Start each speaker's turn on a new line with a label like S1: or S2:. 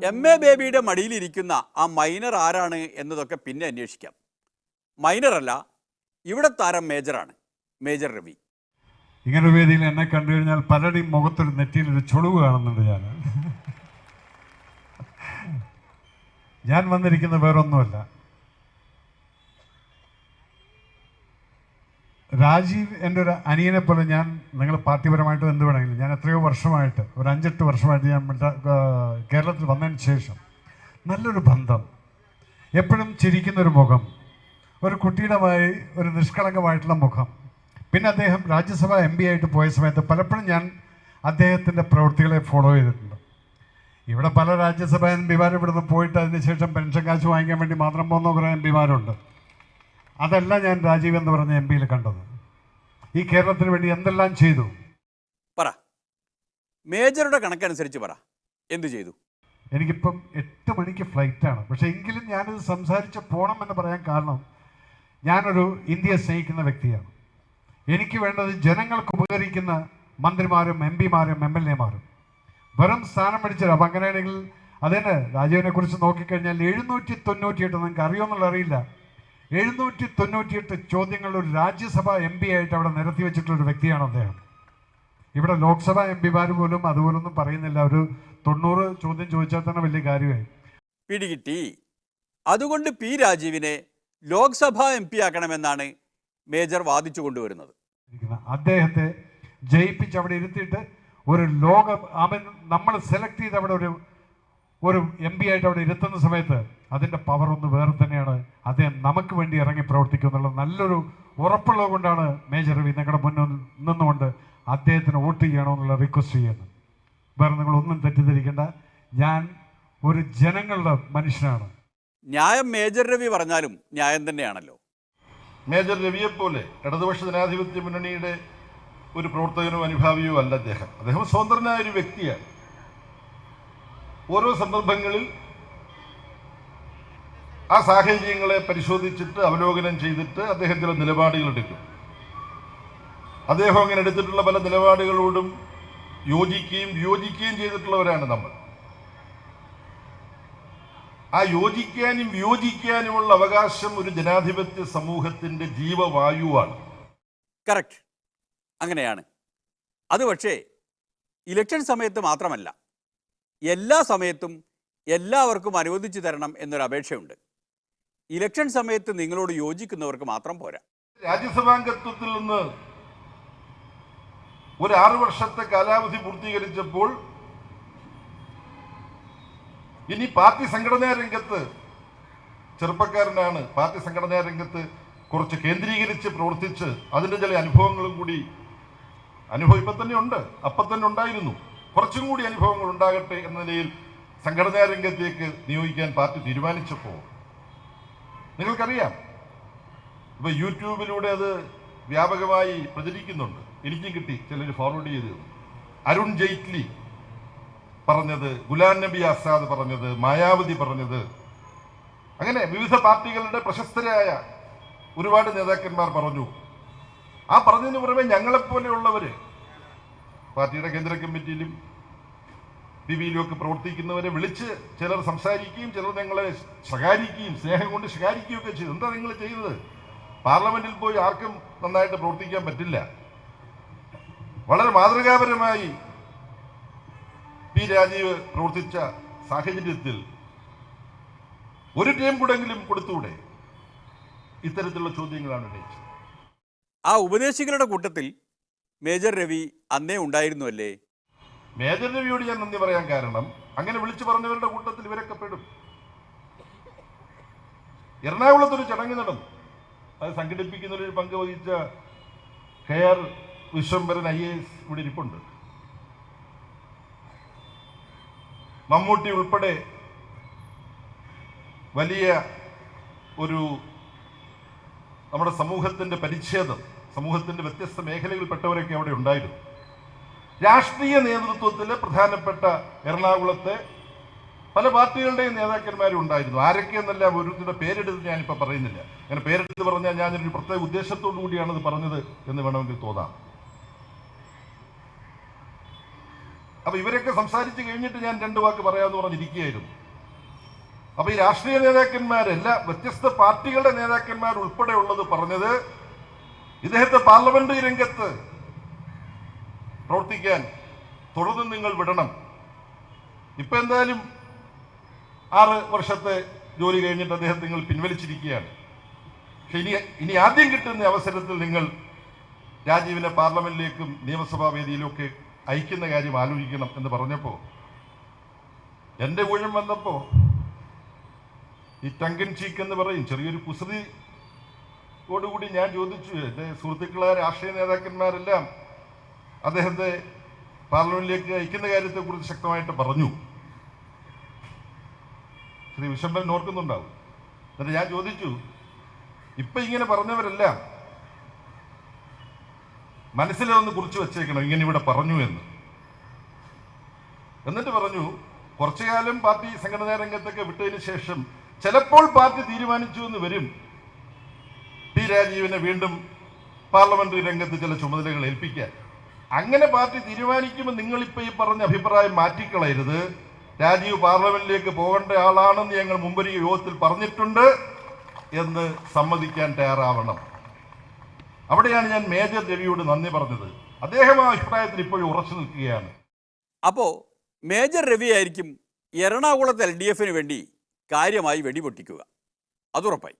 S1: MA ബേബിയുടെ മടിയിലിരിക്കുന്ന ആ minor ആരാണ് എന്നതൊക്കെ പിന്നെ അന്വേഷിക്കാം. മൈനറല്ല, ഇവിടെ താരം മേജറാണ്, മേജർ രവി.
S2: ഇങ്ങനെ വേദിയിൽ എന്നെ കണ്ടു കഴിഞ്ഞാൽ പലരുടെയും മുഖത്തൊരു നെറ്റിയിലൊരു ചുളിവ് കാണുന്നുണ്ട്. ഞാൻ വന്നിരിക്കുന്ന വേറൊന്നുമല്ല, രാജീവ് എൻ്റെ ഒരു അനിയനെ പോലെ ഞാൻ നിങ്ങൾ പാർട്ടിപരമായിട്ടും എന്ത് വേണമെങ്കിലും ഞാൻ എത്രയോ വർഷമായിട്ട് ഒരു 5-8 വർഷമായിട്ട് ഞാൻ കേരളത്തിൽ വന്നതിന് ശേഷം നല്ലൊരു ബന്ധം, എപ്പോഴും ചിരിക്കുന്നൊരു മുഖം, ഒരു കുട്ടിയുടേതായി ഒരു നിഷ്കളങ്കമായിട്ടുള്ള മുഖം. പിന്നെ അദ്ദേഹം രാജ്യസഭ MP ആയിട്ട് പോയ സമയത്ത് പലപ്പോഴും ഞാൻ അദ്ദേഹത്തിൻ്റെ പ്രവൃത്തികളെ ഫോളോ ചെയ്തിട്ടുണ്ട്. ഇവിടെ പല രാജ്യസഭ MP ഇവിടുന്ന് പോയിട്ട് അതിനുശേഷം പെൻഷൻ കാശ് വാങ്ങിക്കാൻ വേണ്ടി മാത്രം പോകുന്ന കുറേ MP അതല്ല ഞാൻ രാജീവ് എന്ന് പറഞ്ഞ MP കണ്ടത്. ഈ കേരളത്തിന് വേണ്ടി എന്തെല്ലാം ചെയ്തു
S1: പറ, മേജറുടെ കണക്കനുസരിച്ച് പറ, എന്ത് ചെയ്തു?
S2: എനിക്കിപ്പം 8 മണിക്ക് ഫ്ലൈറ്റാണ്, പക്ഷേ എങ്കിലും ഞാനിത് സംസാരിച്ച് പോകണം എന്ന് പറയാൻ കാരണം ഞാനൊരു ഇന്ത്യയെ സ്നേഹിക്കുന്ന വ്യക്തിയാണ്. എനിക്ക് വേണ്ടത് ജനങ്ങൾക്ക് ഉപകരിക്കുന്ന മന്ത്രിമാരും MP-മാരും MLA-മാരും. വെറും സ്ഥാനം പിടിച്ചത് അപ്പം അങ്ങനെയാണെങ്കിൽ അതിന് രാജീവിനെ കുറിച്ച് നോക്കിക്കഴിഞ്ഞാൽ 798 നിങ്ങൾക്ക് അറിയുമെന്നുള്ള അറിയില്ല, 798 ചോദ്യങ്ങൾ ഒരു രാജ്യസഭ MP ആയിട്ട് അവിടെ നിരത്തി വെച്ചിട്ടുള്ളൊരു വ്യക്തിയാണ് അദ്ദേഹം. ഇവിടെ ലോക്സഭ MP-മാർ പോലും അതുപോലൊന്നും പറയുന്നില്ല. ഒരു 90 ചോദ്യം ചോദിച്ചാൽ തന്നെ വലിയ കാര്യമായി.
S1: പിടികിട്ടി. അതുകൊണ്ട് P രാജീവിനെ ലോക്സഭാ MP ആക്കണമെന്നാണ് മേജർ വാദിച്ചു കൊണ്ടുവരുന്നത്.
S2: അദ്ദേഹത്തെ ജയിപ്പിച്ച് അവിടെ ഇരുത്തിയിട്ട് ഒരു നമ്മൾ സെലക്ട് ചെയ്ത് അവിടെ ഒരു MP ആയിട്ട് അവിടെ ഇരുത്തുന്ന സമയത്ത് അതിൻ്റെ പവർ ഒന്ന് വേറെ തന്നെയാണ്. അദ്ദേഹം നമുക്ക് വേണ്ടി ഇറങ്ങി പ്രവർത്തിക്കും എന്നുള്ള നല്ലൊരു ഉറപ്പുള്ളത് കൊണ്ടാണ് മേജർ രവി നിങ്ങളുടെ മുന്നിൽ നിന്നുകൊണ്ട് അദ്ദേഹത്തിന് വോട്ട് ചെയ്യണമെന്നുള്ള റിക്വസ്റ്റ് ചെയ്യുന്നത്. വേറെ നിങ്ങളൊന്നും തെറ്റിദ്ധരിക്കേണ്ട, ഞാൻ ഒരു ജനങ്ങളുടെ മനുഷ്യനാണ്.
S1: ന്യായം മേജർ രവി പറഞ്ഞാലും ന്യായം തന്നെയാണല്ലോ.
S3: മേജർ രവിയെപ്പോലെ ഇടതുപക്ഷ ജനാധിപത്യ മുന്നണിയുടെ ഒരു പ്രവർത്തകനോ അനുഭാവിയോ അല്ല അദ്ദേഹം. അദ്ദേഹം സ്വതന്ത്രനായ ഒരു വ്യക്തിയാണ്. ഓരോ സന്ദർഭങ്ങളിൽ ആ സാഹചര്യങ്ങളെ പരിശോധിച്ചിട്ട് അവലോകനം ചെയ്തിട്ട് അദ്ദേഹം ചില നിലപാടുകൾ എടുക്കും. അദ്ദേഹം അങ്ങനെ എടുത്തിട്ടുള്ള പല നിലപാടുകളോടും യോജിക്കുകയും വിയോജിക്കുകയും ചെയ്തിട്ടുള്ളവരാണ് നമ്മൾ. ആ യോജിക്കാനും വിയോജിക്കാനുമുള്ള അവകാശം ഒരു ജനാധിപത്യ സമൂഹത്തിൻ്റെ ജീവവായുവാണ്.
S1: കറക്റ്റ്, അങ്ങനെയാണ്. അത് പക്ഷേ ഇലക്ഷൻ സമയത്ത് മാത്രമല്ല, എല്ലാ സമയത്തും എല്ലാവർക്കും അനുവദിച്ചു തരണം എന്നൊരു അപേക്ഷയുണ്ട്. ഇലക്ഷൻ സമയത്ത് നിങ്ങളോട് യോജിക്കുന്നവർക്ക് മാത്രം പോരാ.
S3: രാജ്യസഭാംഗത്വത്തിൽ നിന്ന് ഒരു 6 വർഷത്തെ കാലാവധി പൂർത്തീകരിച്ചപ്പോൾ ഇനി പാർട്ടി സംഘടനാ രംഗത്ത് ചെറുപ്പക്കാരനാണ്, പാർട്ടി സംഘടനാ രംഗത്ത് കുറച്ച് കേന്ദ്രീകരിച്ച് പ്രവർത്തിച്ച് അതിൻ്റെ ചില അനുഭവങ്ങളും കൂടി ഇപ്പം തന്നെ ഉണ്ട്, അപ്പം തന്നെ ഉണ്ടായിരുന്നു, കുറച്ചും കൂടി അനുഭവങ്ങൾ ഉണ്ടാകട്ടെ എന്ന നിലയിൽ സംഘടനാ രംഗത്തേക്ക് നിയോഗിക്കാൻ പാർട്ടി തീരുമാനിച്ചപ്പോൾ നിങ്ങൾക്കറിയാം, ഇപ്പോൾ യൂട്യൂബിലൂടെ അത് വ്യാപകമായി പ്രചരിക്കുന്നുണ്ട്. എനിക്കും കിട്ടി, ചിലർ ഫോർവേഡ് ചെയ്ത്. അരുൺ ജെയ്റ്റ്ലി പറഞ്ഞത്, ഗുലാം നബി ആസാദ് പറഞ്ഞത്, മായാവതി പറഞ്ഞത്, അങ്ങനെ വിവിധ പാർട്ടികളുടെ പ്രശസ്തരായ ഒരുപാട് നേതാക്കന്മാർ പറഞ്ഞു. ആ പറഞ്ഞതിന് പുറമെ ഞങ്ങളെപ്പോലെയുള്ളവർ പാർട്ടിയുടെ കേന്ദ്ര കമ്മിറ്റിയിലും PV-യിലും ഒക്കെ പ്രവർത്തിക്കുന്നവരെ വിളിച്ച് ചിലർ സംസാരിക്കുകയും ചിലർ ഞങ്ങളെ ശകാരിക്കുകയും സ്നേഹം കൊണ്ട് ശകാരിക്കുകയും ഒക്കെ ചെയ്തു. എന്താ നിങ്ങൾ ചെയ്യുന്നത്? പാർലമെന്റിൽ പോയി ആർക്കും നന്നായിട്ട് പ്രവർത്തിക്കാൻ പറ്റില്ല. വളരെ മാതൃകാപരമായി P രാജീവ് പ്രവർത്തിച്ച സാഹചര്യത്തിൽ ഒരു ടൈം കൂടെങ്കിലും കൊടുത്തുകൂടെ? ഇത്തരത്തിലുള്ള ചോദ്യങ്ങളാണ് ഉന്നയിച്ചത്.
S1: ആ ഉപദേശികളുടെ കൂട്ടത്തിൽ മേജർ രവി അന്നേ ഉണ്ടായിരുന്നു അല്ലേ?
S3: മേജർ രവിയോട് ഞാൻ നന്ദി പറയാൻ കാരണം അങ്ങനെ വിളിച്ചു പറഞ്ഞവരുടെ കൂട്ടത്തിൽ ഇവരൊക്കെ പെടും. എറണാകുളത്തൊരു ചടങ്ങ് നടന്നു. അത് സംഘടിപ്പിക്കുന്നതിൽ പങ്ക് വഹിച്ച KR വിശ്വംഭരൻ IAS ഇവിടെ ഇരിപ്പുണ്ട്. മമ്മൂട്ടി ഉൾപ്പെടെ വലിയ ഒരു നമ്മുടെ സമൂഹത്തിൻ്റെ പരിച്ഛേദം, സമൂഹത്തിൻ്റെ വ്യത്യസ്ത മേഖലകളിൽപ്പെട്ടവരൊക്കെ അവിടെ ഉണ്ടായിരുന്നു. രാഷ്ട്രീയ നേതൃത്വത്തിലെ പ്രധാനപ്പെട്ട എറണാകുളത്തെ പല പാർട്ടികളുടെയും നേതാക്കന്മാരും ഉണ്ടായിരുന്നു. ആരൊക്കെയെന്നല്ല ഓരോരുത്തരുടെ പേരെടുത്ത് ഞാനിപ്പോൾ പറയുന്നില്ല. അങ്ങനെ പേരെടുത്ത് പറഞ്ഞാൽ ഞാനൊരു പ്രത്യേക ഉദ്ദേശത്തോടു കൂടിയാണത് പറഞ്ഞത് എന്ന് വേണമെങ്കിൽ തോന്നാം. അപ്പൊ ഇവരൊക്കെ സംസാരിച്ച് കഴിഞ്ഞിട്ട് ഞാൻ 2 വാക്ക് പറയാമെന്ന് പറഞ്ഞിരിക്കുകയായിരുന്നു. അപ്പൊ ഈ രാഷ്ട്രീയ നേതാക്കന്മാരെല്ലാം വ്യത്യസ്ത പാർട്ടികളുടെ നേതാക്കന്മാർ ഉൾപ്പെടെ ഉള്ളത് പറഞ്ഞത് ഇദ്ദേഹത്തെ പാർലമെന്ററി രംഗത്ത് പ്രവർത്തിക്കാൻ തുടർന്ന് നിങ്ങൾ വിടണം. ഇപ്പൊ എന്തായാലും 6 വർഷത്തെ ജോലി കഴിഞ്ഞിട്ട് അദ്ദേഹത്തെ നിങ്ങൾ പിൻവലിച്ചിരിക്കുകയാണ്. പക്ഷെ ഇനി ആദ്യം കിട്ടുന്ന അവസരത്തിൽ നിങ്ങൾ രാജീവിനെ പാർലമെന്റിലേക്കും നിയമസഭാ വേദിയിലും ഒക്കെ അയക്കുന്ന കാര്യം ആലോചിക്കണം എന്ന് പറഞ്ഞപ്പോൾ എൻ്റെ ഊഴം വന്നപ്പോൾ ഈ ടങ്കൻ ചീക്ക് എന്ന് പറയും ചെറിയൊരു കുസൃതിയോടുകൂടി ഞാൻ ചോദിച്ചു. എൻ്റെ സുഹൃത്തുക്കളായ രാഷ്ട്രീയ നേതാക്കന്മാരെല്ലാം അദ്ദേഹത്തെ പാർലമെന്റിലേക്ക് അയക്കുന്ന കാര്യത്തെക്കുറിച്ച് ശക്തമായിട്ട് പറഞ്ഞു. ശ്രീ വിശംബരൻ ഓർക്കുന്നുണ്ടാവും. എന്നിട്ട് ഞാൻ ചോദിച്ചു, ഇപ്പൊ ഇങ്ങനെ പറഞ്ഞവരെല്ലാം മനസ്സിലൊന്ന് കുറിച്ച് വെച്ചേക്കണം ഇങ്ങനെ ഇവിടെ പറഞ്ഞു എന്ന്. എന്നിട്ട് പറഞ്ഞു, കുറച്ചു കാലം പാർട്ടി സംഘടനാ രംഗത്തൊക്കെ വിട്ടതിന് ശേഷം ചിലപ്പോൾ പാർട്ടി തീരുമാനിച്ചു എന്ന് വരും പി രാജീവിനെ വീണ്ടും പാർലമെന്ററി രംഗത്ത് ചില ചുമതലകൾ ഏൽപ്പിക്കാൻ. അങ്ങനെ പാർട്ടി തീരുമാനിക്കുമ്പോൾ നിങ്ങളിപ്പോ ഈ പറഞ്ഞ അഭിപ്രായം മാറ്റിക്കളയരുത്. രാജീവ് പാർലമെന്റിലേക്ക് പോകേണ്ട ആളാണെന്ന് ഞങ്ങൾ മുമ്പൊരു യോഗത്തിൽ പറഞ്ഞിട്ടുണ്ട് എന്ന് സമ്മതിക്കാൻ തയ്യാറാവണം. അവിടെയാണ് ഞാൻ മേജർ രവിയോട് നന്ദി പറഞ്ഞത്. അദ്ദേഹം ആ അഭിപ്രായത്തിൽ ഇപ്പോഴും ഉറച്ചു നിൽക്കുകയാണ്.
S1: അപ്പോൾ മേജർ രവി ആയിരിക്കും എറണാകുളത്ത് LDF വേണ്ടി കാര്യമായി വെടിപൊട്ടിക്കുക, അതുറപ്പായി.